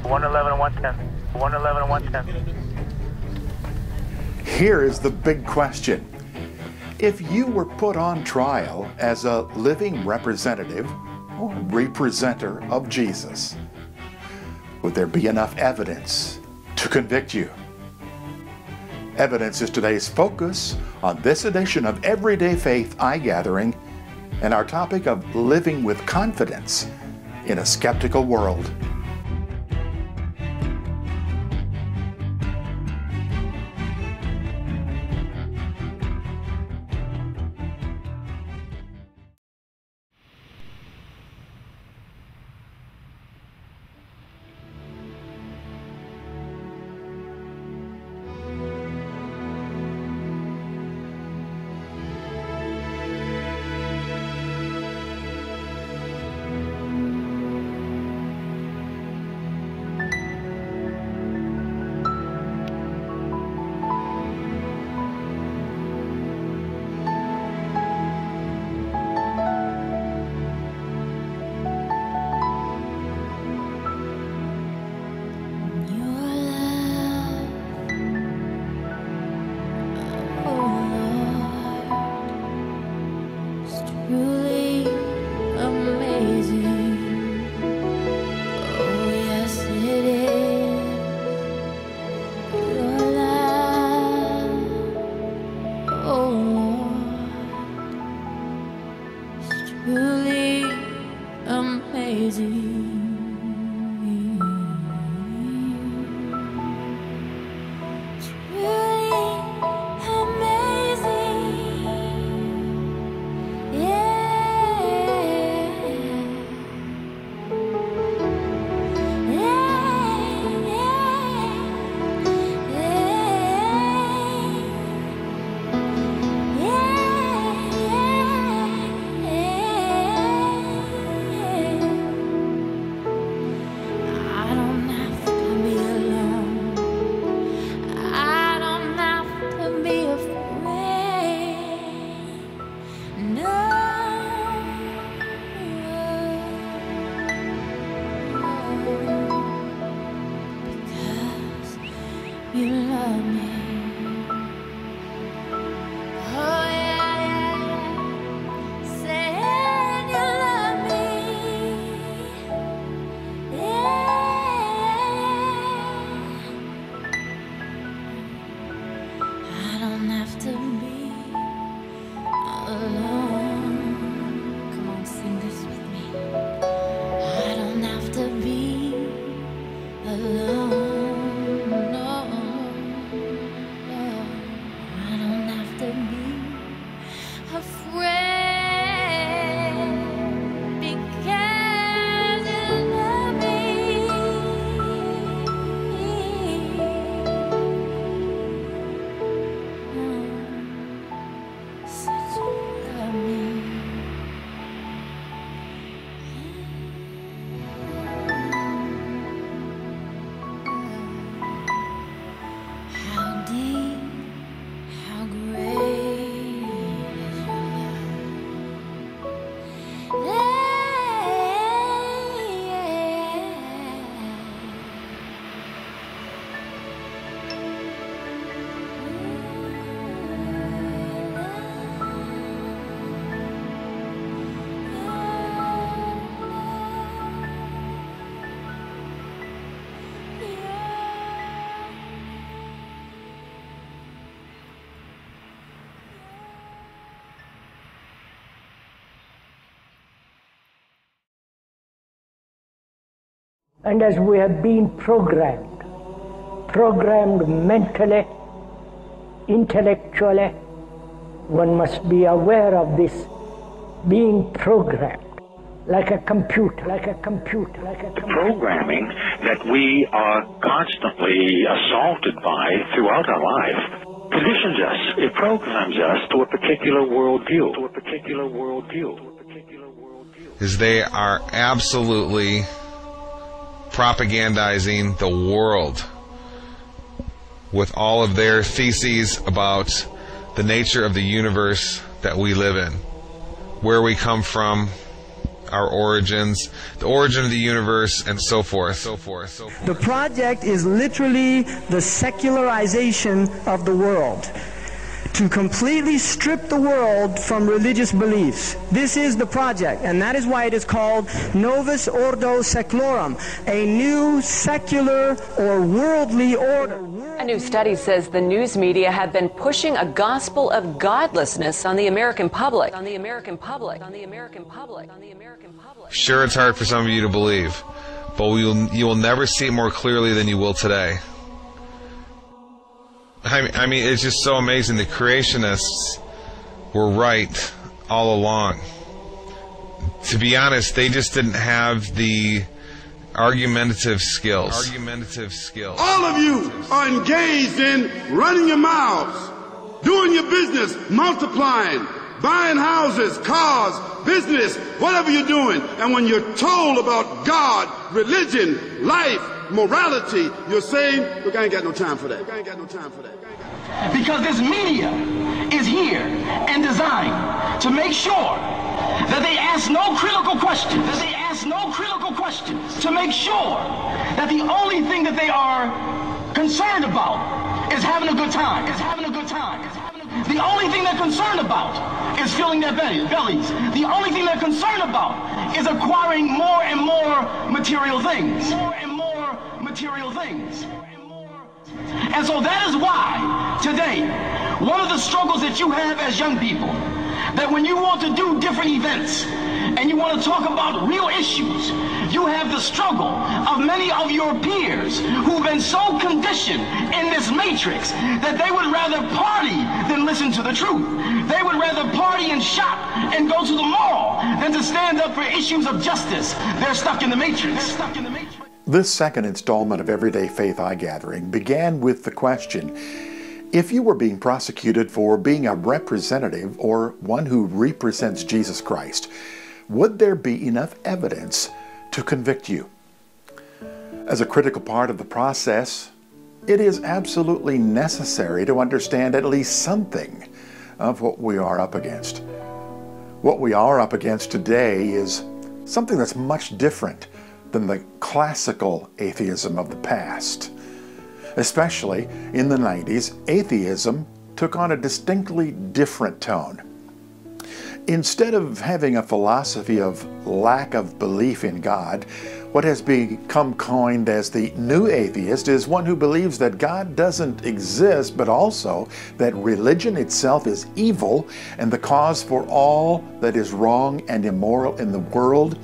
111 and 110. 111 and 110. Here is the big question. If you were put on trial as a living representative or representer of Jesus, would there be enough evidence to convict you? Evidence is today's focus on this edition of Everyday Faith iGathering and our topic of living with confidence in a skeptical world. And as we have been programmed mentally, intellectually, one must be aware of this being programmed like a computer. The programming that we are constantly assaulted by throughout our life conditions us. It programs us to a particular worldview. Is they are absolutely propagandizing the world with all of their theses about the nature of the universe that we live in, where we come from, our origins, the origin of the universe, and so forth. The project is literally the secularization of the world, to completely strip the world from religious beliefs. This is the project, and that is why it is called Novus Ordo Seclorum, a new secular or worldly order. A new study says the news media have been pushing a gospel of godlessness on the American public. Sure, it's hard for some of you to believe, but you will never see it more clearly than you will today. I mean, it's just so amazing. The creationists were right all along. To be honest, they just didn't have the argumentative skills. All of you are engaged in running your mouths, doing your business, multiplying, buying houses, cars, business, whatever you're doing. And when you're told about God, religion, life, morality, you're saying, look, I ain't got no time for that. Because this media is here and designed to make sure that they ask no critical questions. To make sure that the only thing that they are concerned about is having a good time. The only thing they're concerned about is filling their bellies. The only thing they're concerned about is acquiring more and more material things. And so that is why today, one of the struggles that you have as young people, that when you want to do different events and you want to talk about real issues, you have the struggle of many of your peers who've been so conditioned in this matrix that they would rather party than listen to the truth. They would rather party and shop and go to the mall than to stand up for issues of justice. They're stuck in the matrix. This second installment of Everyday Faith Eye-Gathering began with the question, if you were being prosecuted for being a representative or one who represents Jesus Christ, would there be enough evidence to convict you? As a critical part of the process, it is absolutely necessary to understand at least something of what we are up against. What we are up against today is something that's much different than the classical atheism of the past. Especially in the 90s, atheism took on a distinctly different tone. Instead of having a philosophy of lack of belief in God, what has become coined as the new atheist is one who believes that God doesn't exist, but also that religion itself is evil and the cause for all that is wrong and immoral in the world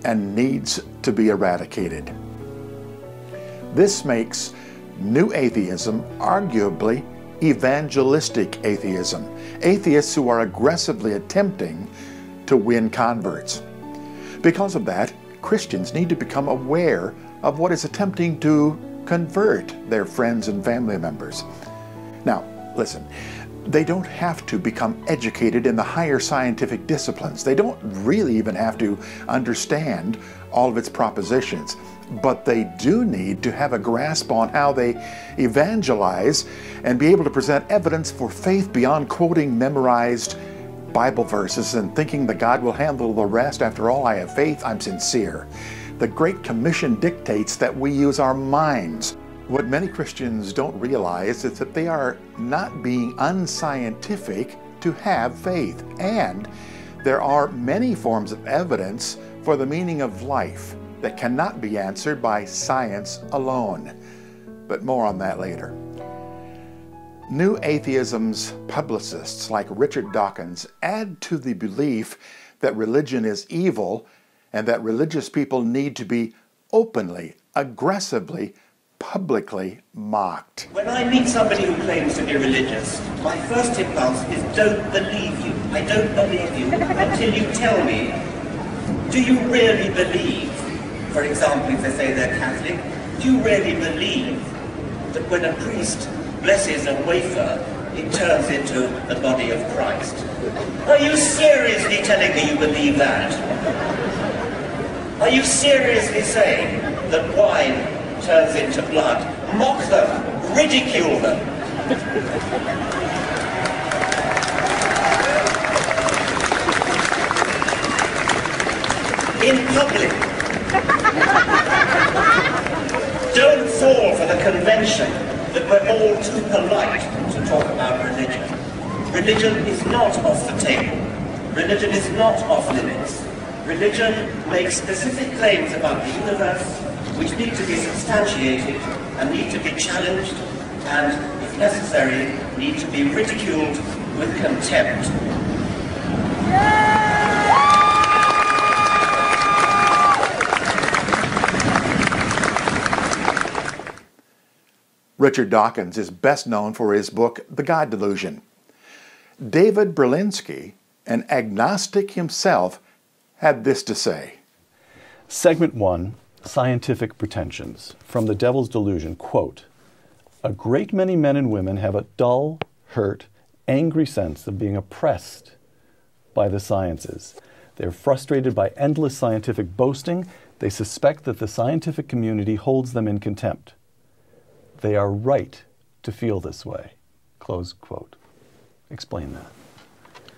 and needs to be eradicated. This makes new atheism arguably evangelistic atheism, atheists who are aggressively attempting to win converts. Because of that, Christians need to become aware of what is attempting to convert their friends and family members. Now, listen, they don't have to become educated in the higher scientific disciplines. They don't really even have to understand all of its propositions, but they do need to have a grasp on how they evangelize and be able to present evidence for faith beyond quoting memorized Bible verses and thinking that God will handle the rest. After all, I have faith, I'm sincere. The Great Commission dictates that we use our minds. What many Christians don't realize is that they are not being unscientific to have faith, and there are many forms of evidence for the meaning of life that cannot be answered by science alone. But more on that later. New atheism's publicists like Richard Dawkins add to the belief that religion is evil and that religious people need to be openly, aggressively, publicly mocked. When I meet somebody who claims to be religious, my first impulse is don't believe you. I don't believe you until you tell me, do you really believe, for example, if they say they're Catholic, do you really believe that when a priest blesses a wafer, it turns into the body of Christ? Are you seriously telling me you believe that? Are you seriously saying that wine turns into blood? Mock them, ridicule them. public. Don't fall for the convention that we're all too polite to talk about religion. Religion is not off the table. Religion is not off limits. Religion makes specific claims about the universe which need to be substantiated and need to be challenged and, if necessary, need to be ridiculed with contempt. Richard Dawkins is best known for his book, The God Delusion. David Berlinski, an agnostic himself, had this to say. Segment 1, Scientific Pretensions, from The Devil's Delusion, quote, "A great many men and women have a dull, hurt, angry sense of being oppressed by the sciences. They are frustrated by endless scientific boasting. They suspect that the scientific community holds them in contempt. They are right to feel this way." Close quote. Explain that.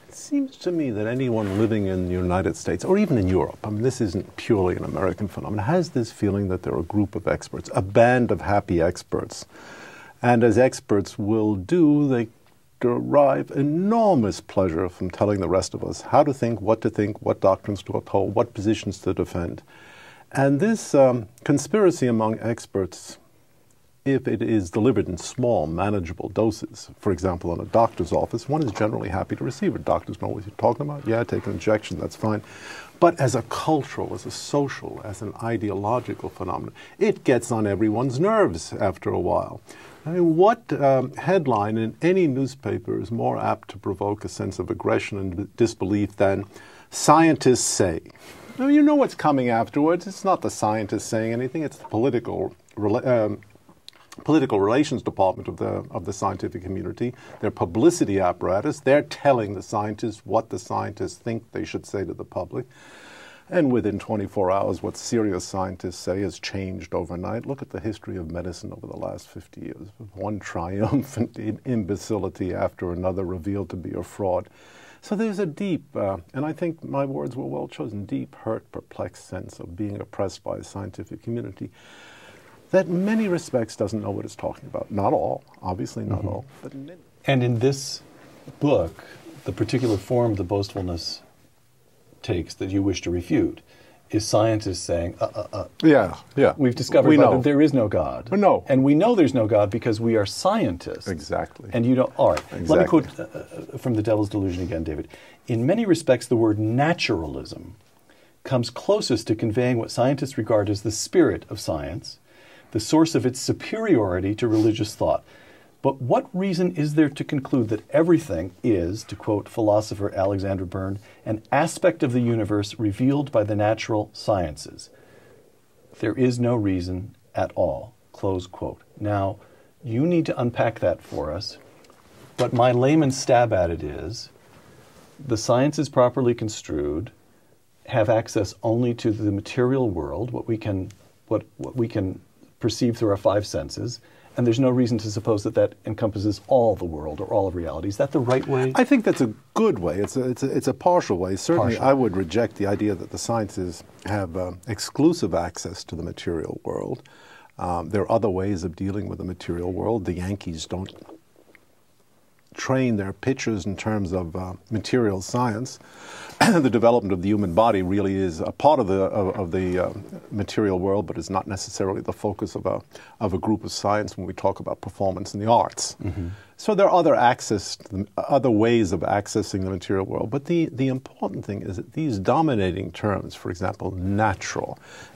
It seems to me that anyone living in the United States, or even in Europe, I mean, this isn't purely an American phenomenon, has this feeling that there are a group of experts, a band of happy experts. And as experts will do, they derive enormous pleasure from telling the rest of us how to think, what doctrines to uphold, what positions to defend. And this conspiracy among experts, if it is delivered in small, manageable doses, for example, in a doctor's office, one is generally happy to receive it. Doctors know what you're talking about. Yeah, take an injection, that's fine. But as a cultural, as a social, as an ideological phenomenon, it gets on everyone's nerves after a while. I mean, what headline in any newspaper is more apt to provoke a sense of aggression and disbelief than "scientists say"? Now, you know what's coming afterwards. It's not the scientists saying anything. It's the political relations department of the scientific community, their publicity apparatus. They're telling the scientists what the scientists think they should say to the public. And within 24 hours, what serious scientists say has changed overnight. Look at the history of medicine over the last 50 years. One triumphant imbecility after another revealed to be a fraud. So there's a deep, and I think my words were well chosen, deep, hurt, perplexed sense of being oppressed by a scientific community that in many respects doesn't know what it's talking about. Not all, obviously not all. But and in this book, the particular form the boastfulness takes that you wish to refute is scientists saying, yeah, we've discovered that there is no God. No. And we know there's no God because we are scientists. Exactly. And you don't, all right. Exactly. Let me quote from The Devil's Delusion again, David. "In many respects, the word naturalism comes closest to conveying what scientists regard as the spirit of science, the source of its superiority to religious thought. But what reason is there to conclude that everything is, to quote philosopher Alexander Byrne, an aspect of the universe revealed by the natural sciences? There is no reason at all." Close quote. Now, you need to unpack that for us, but my layman's stab at it is the sciences properly construed have access only to the material world, what we can perceive through our five senses, and there's no reason to suppose that that encompasses all the world or all of reality. Is that the right way? I think that's a good way. It's a partial way. Certainly, I would reject the idea that the sciences have exclusive access to the material world. There are other ways of dealing with the material world. The Yankees don't train their pitchers in terms of material science. The development of the human body really is a part of the material world, but is not necessarily the focus of a group of science when we talk about performance in the arts. Mm-hmm. So there are other ways of accessing the material world. But the important thing is that these dominating terms, for example,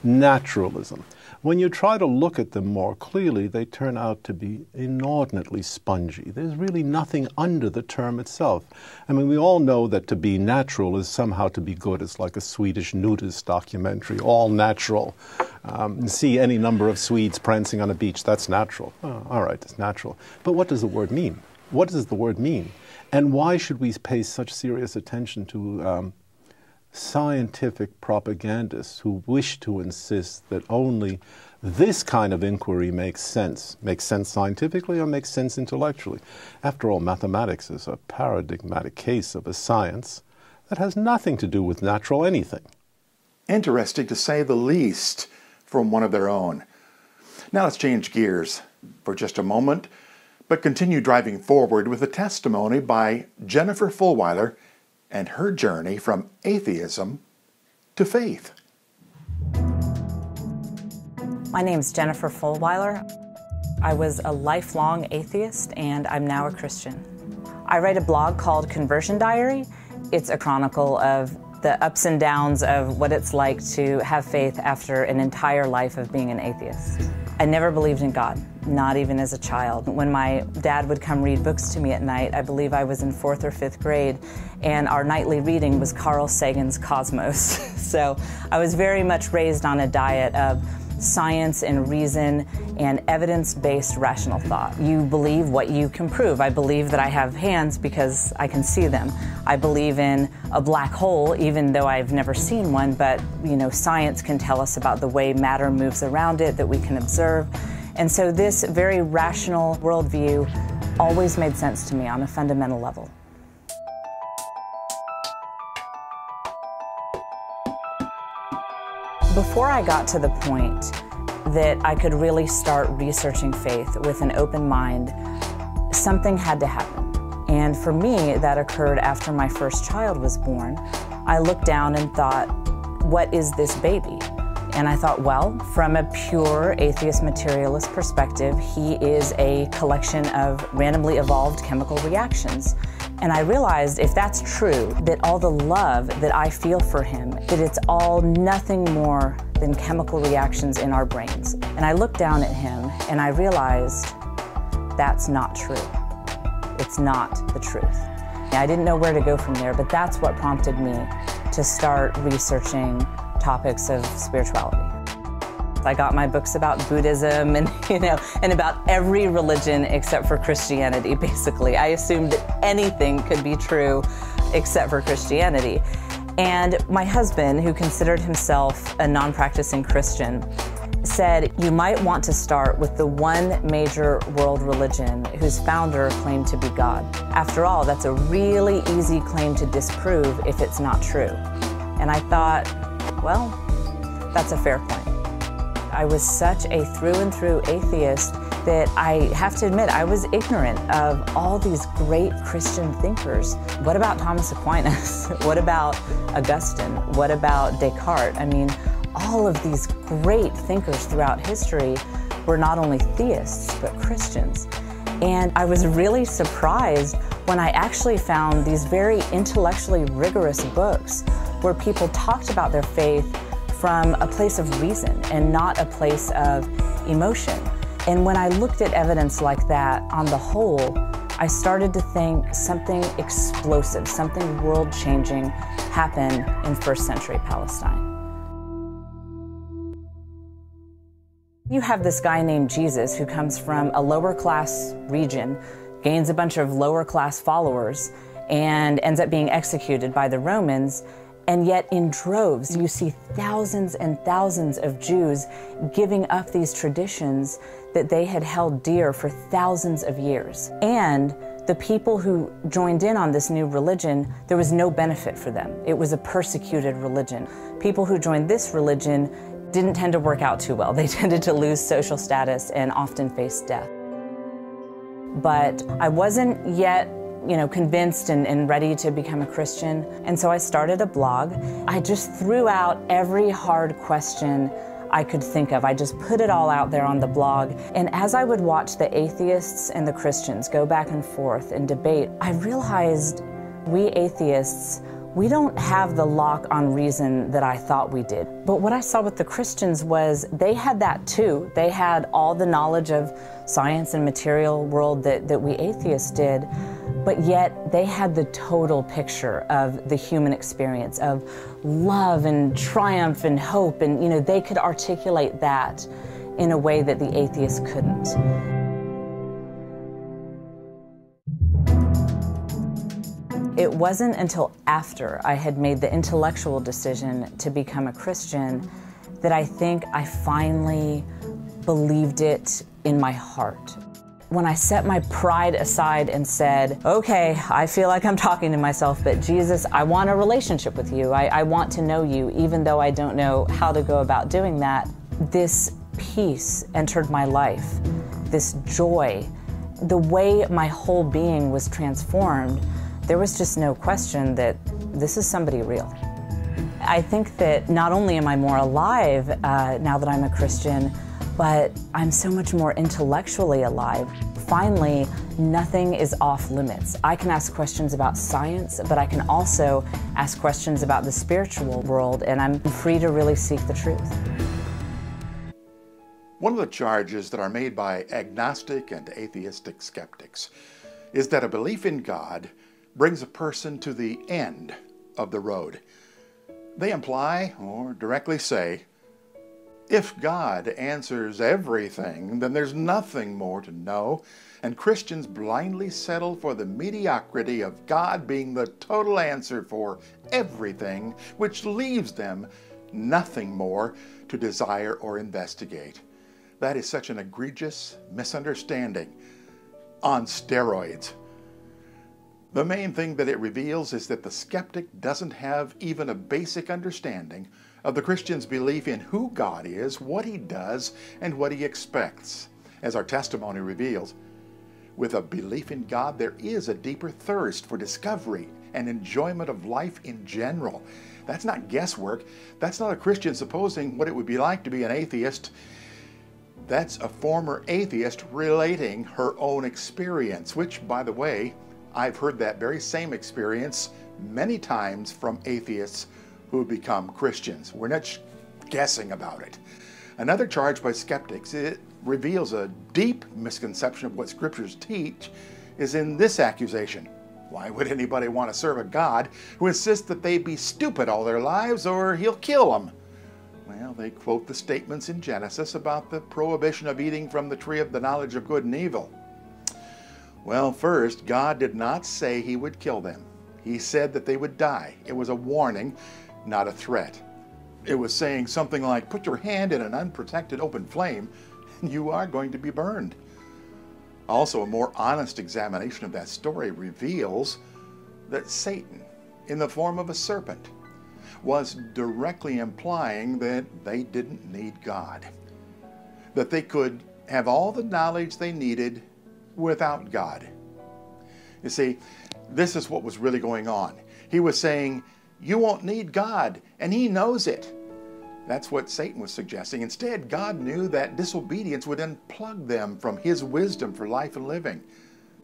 naturalism, when you try to look at them more clearly, they turn out to be inordinately spongy. There's really nothing under the term itself. I mean, we all know that to be natural is somehow to be good. It's like a Swedish nudist documentary, all natural. See any number of Swedes prancing on a beach, that's natural. Oh, all right, it's natural. But what does the word mean? What does the word mean? And why should we pay such serious attention to scientific propagandists who wish to insist that only this kind of inquiry makes sense scientifically or makes sense intellectually? After all, mathematics is a paradigmatic case of a science that has nothing to do with natural anything. Interesting to say the least from one of their own. Now let's change gears for just a moment, but continue driving forward with a testimony by Jennifer Fulwiler and her journey from atheism to faith. My name's Jennifer Fulwiler. I was a lifelong atheist and I'm now a Christian. I write a blog called Conversion Diary. It's a chronicle of the ups and downs of what it's like to have faith after an entire life of being an atheist. I never believed in God, not even as a child. When my dad would come read books to me at night, I believe I was in 4th or 5th grade, and our nightly reading was Carl Sagan's Cosmos. So I was very much raised on a diet of science and reason and evidence-based rational thought. You believe what you can prove. I believe that I have hands because I can see them. I believe in a black hole, even though I've never seen one, but science can tell us about the way matter moves around it that we can observe. And so this very rational worldview always made sense to me on a fundamental level. Before I got to the point that I could really start researching faith with an open mind, something had to happen. And for me, that occurred after my first child was born. I looked down and thought, what is this baby? And I thought, well, from a pure atheist materialist perspective, he is a collection of randomly evolved chemical reactions. And I realized if that's true, that all the love that I feel for him, that it's all nothing more than chemical reactions in our brains. And I looked down at him and I realized that's not true. It's not the truth. I didn't know where to go from there, but that's what prompted me to start researching topics of spirituality. I got my books about Buddhism and, and about every religion except for Christianity, basically. I assumed that anything could be true except for Christianity. And my husband, who considered himself a non-practicing Christian, said, you might want to start with the one major world religion whose founder claimed to be God. After all, that's a really easy claim to disprove if it's not true. And I thought, well, that's a fair point. I was such a through and through atheist that I have to admit I was ignorant of all these great Christian thinkers. What about Thomas Aquinas? What about Augustine? What about Descartes? I mean, all of these great thinkers throughout history were not only theists, but Christians. And I was really surprised when I actually found these very intellectually rigorous books where people talked about their faith from a place of reason and not a place of emotion. And when I looked at evidence like that on the whole, I started to think something explosive, something world-changing happened in first century Palestine. You have this guy named Jesus who comes from a lower class region, gains a bunch of lower class followers, and ends up being executed by the Romans. And yet in droves, you see thousands and thousands of Jews giving up these traditions that they had held dear for thousands of years. And the people who joined in on this new religion, there was no benefit for them. It was a persecuted religion. People who joined this religion didn't tend to work out too well. They tended to lose social status and often face death. But I wasn't yet convinced and ready to become a Christian. And so I started a blog. I just threw out every hard question I could think of. I just put it all out there on the blog. And as I would watch the atheists and the Christians go back and forth and debate, I realized we atheists, we don't have the lock on reason that I thought we did. But what I saw with the Christians was they had that too. They had all the knowledge of science and material world that we atheists did, but yet they had the total picture of the human experience of love and triumph and hope, and they could articulate that in a way that the atheists couldn't. It wasn't until after I had made the intellectual decision to become a Christian that I think I finally believed it in my heart. when I set my pride aside and said, okay, I feel like I'm talking to myself, but Jesus, I want a relationship with you. I want to know you, even though I don't know how to go about doing that. This peace entered my life, this joy, the way my whole being was transformed. There was just no question that this is somebody real. I think that not only am I more alive now that I'm a Christian, but I'm so much more intellectually alive. Finally, nothing is off limits. I can ask questions about science, but I can also ask questions about the spiritual world, and I'm free to really seek the truth. One of the charges that are made by agnostic and atheistic skeptics is that a belief in God brings a person to the end of the road. They imply, or directly say, if God answers everything, then there's nothing more to know, and Christians blindly settle for the mediocrity of God being the total answer for everything, which leaves them nothing more to desire or investigate. That is such an egregious misunderstanding on steroids. The main thing that it reveals is that the skeptic doesn't have even a basic understanding of the Christian's belief in who God is, what He does, and what He expects. As our testimony reveals, with a belief in God, there is a deeper thirst for discovery and enjoyment of life in general. That's not guesswork. That's not a Christian supposing what it would be like to be an atheist. That's a former atheist relating her own experience, which, by the way, I've heard that very same experience many times from atheists who become Christians. We're not guessing about it. Another charge by skeptics, it reveals a deep misconception of what scriptures teach, is in this accusation. Why would anybody want to serve a God who insists that they be stupid all their lives or He'll kill them? Well, they quote the statements in Genesis about the prohibition of eating from the tree of the knowledge of good and evil. Well, first, God did not say He would kill them. He said that they would die. It was a warning, not a threat. It was saying something like, put your hand in an unprotected open flame, and you are going to be burned. Also, a more honest examination of that story reveals that Satan, in the form of a serpent, was directly implying that they didn't need God, that they could have all the knowledge they needed without God. You see, this is what was really going on. He was saying, you won't need God, and He knows it. That's what Satan was suggesting. Instead, God knew that disobedience would unplug them from His wisdom for life and living.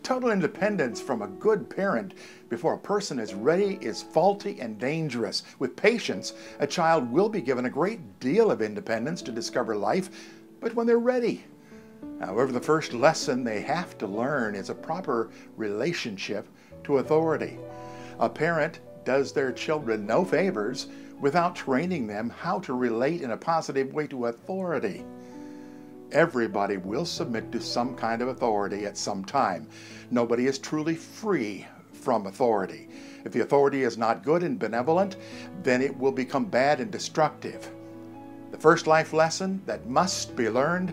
Total independence from a good parent before a person is ready is faulty and dangerous. With patience, a child will be given a great deal of independence to discover life, but when they're ready. However, the first lesson they have to learn is a proper relationship to authority. A parent does their children no favors without training them how to relate in a positive way to authority. Everybody will submit to some kind of authority at some time. Nobody is truly free from authority. If the authority is not good and benevolent, then it will become bad and destructive. The first life lesson that must be learned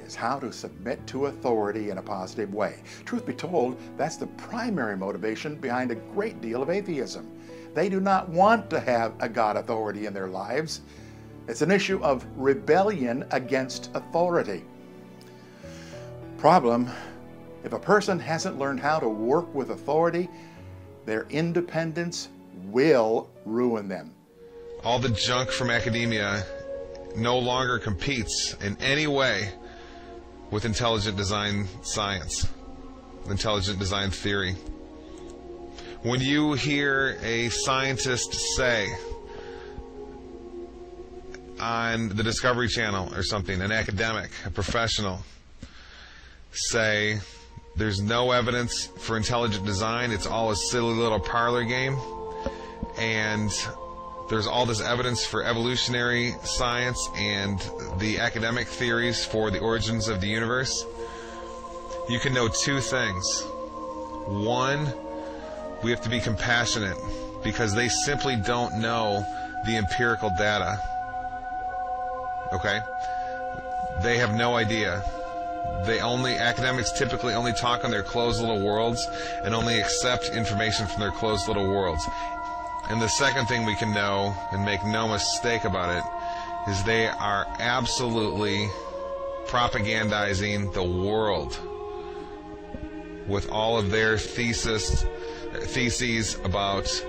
is how to submit to authority in a positive way. Truth be told, that's the primary motivation behind a great deal of atheism. They do not want to have a God authority in their lives. It's an issue of rebellion against authority. Problem, if a person hasn't learned how to work with authority, their independence will ruin them. All the junk from academia no longer competes in any way with intelligent design science, intelligent design theory. When you hear a scientist say on the Discovery Channel or something, an academic, a professional, say there's no evidence for intelligent design, it's all a silly little parlor game, and there's all this evidence for evolutionary science and the academic theories for the origins of the universe, you can know two things. One, we have to be compassionate because they simply don't know the empirical data. Okay? They have no idea Academics typically only talk in their closed little worlds and only accept information from their closed little worlds. And the second thing we can know, and make no mistake about it, is they are absolutely propagandizing the world with all of their theses about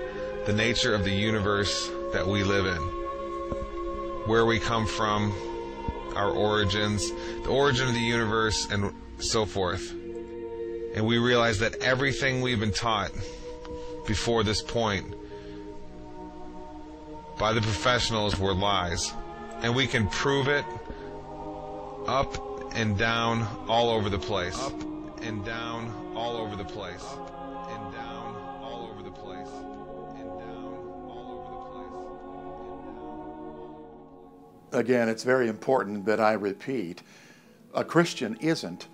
the nature of the universe that we live in, where we come from, our origins, the origin of the universe, and so forth. And we realize that everything we've been taught before this point by the professionals were lies. And we can prove it up and down all over the place. Up and down all over the place. Up and down all over the place. And down all over the place. Again, it's very important that I repeat, a Christian isn't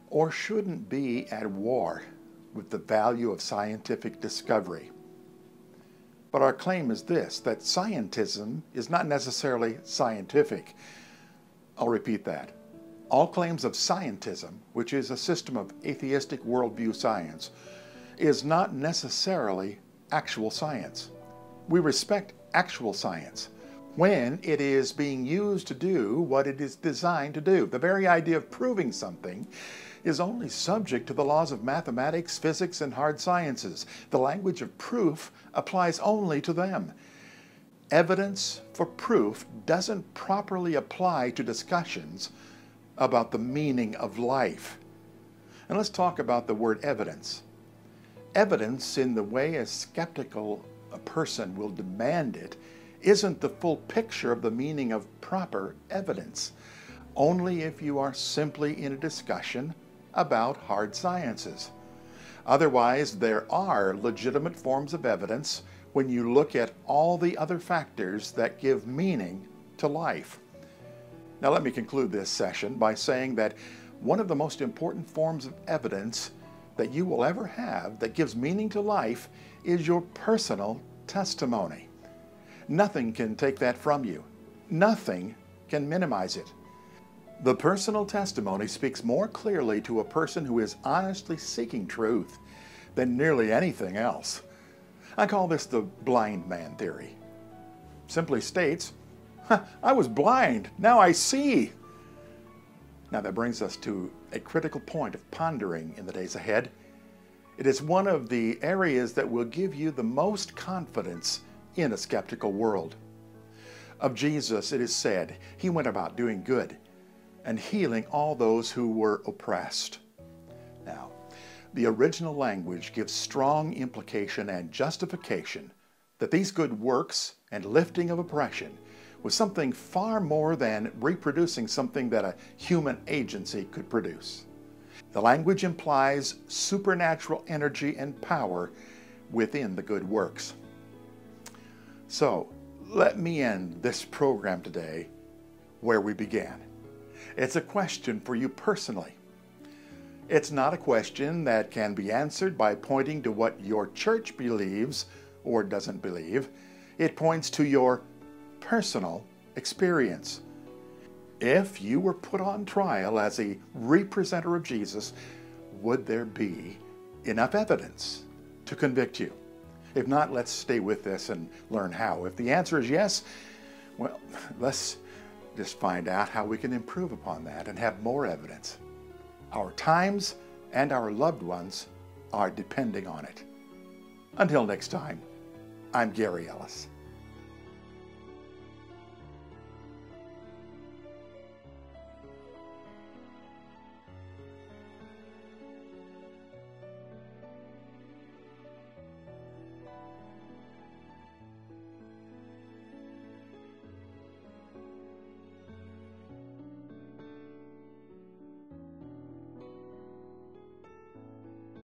or shouldn't be at war with the value of scientific discovery. But our claim is this, that scientism is not necessarily scientific. I'll repeat that. All claims of scientism, which is a system of atheistic worldview science, is not necessarily actual science. We respect actual science when it is being used to do what it is designed to do. The very idea of proving something is only subject to the laws of mathematics, physics, and hard sciences. The language of proof applies only to them. Evidence for proof doesn't properly apply to discussions about the meaning of life. And let's talk about the word evidence. Evidence, in the way a skeptical person will demand it, isn't the full picture of the meaning of proper evidence. Only if you are simply in a discussion about hard sciences. Otherwise, there are legitimate forms of evidence when you look at all the other factors that give meaning to life. Now let me conclude this session by saying that one of the most important forms of evidence that you will ever have that gives meaning to life is your personal testimony. Nothing can take that from you. Nothing can minimize it. The personal testimony speaks more clearly to a person who is honestly seeking truth than nearly anything else. I call this the blind man theory. Simply states, I was blind, now I see. Now that brings us to a critical point of pondering in the days ahead. It is one of the areas that will give you the most confidence in a skeptical world. Of Jesus it is said, he went about doing good and healing all those who were oppressed. Now, the original language gives strong implication and justification that these good works and lifting of oppression was something far more than reproducing something that a human agency could produce. The language implies supernatural energy and power within the good works. So, let me end this program today where we began. It's a question for you personally. It's not a question that can be answered by pointing to what your church believes or doesn't believe. It points to your personal experience. If you were put on trial as a representative of Jesus, would there be enough evidence to convict you? If not, let's stay with this and learn how. If the answer is yes, well, let's just find out how we can improve upon that and have more evidence. Our times and our loved ones are depending on it. Until next time, I'm Gary Ellis.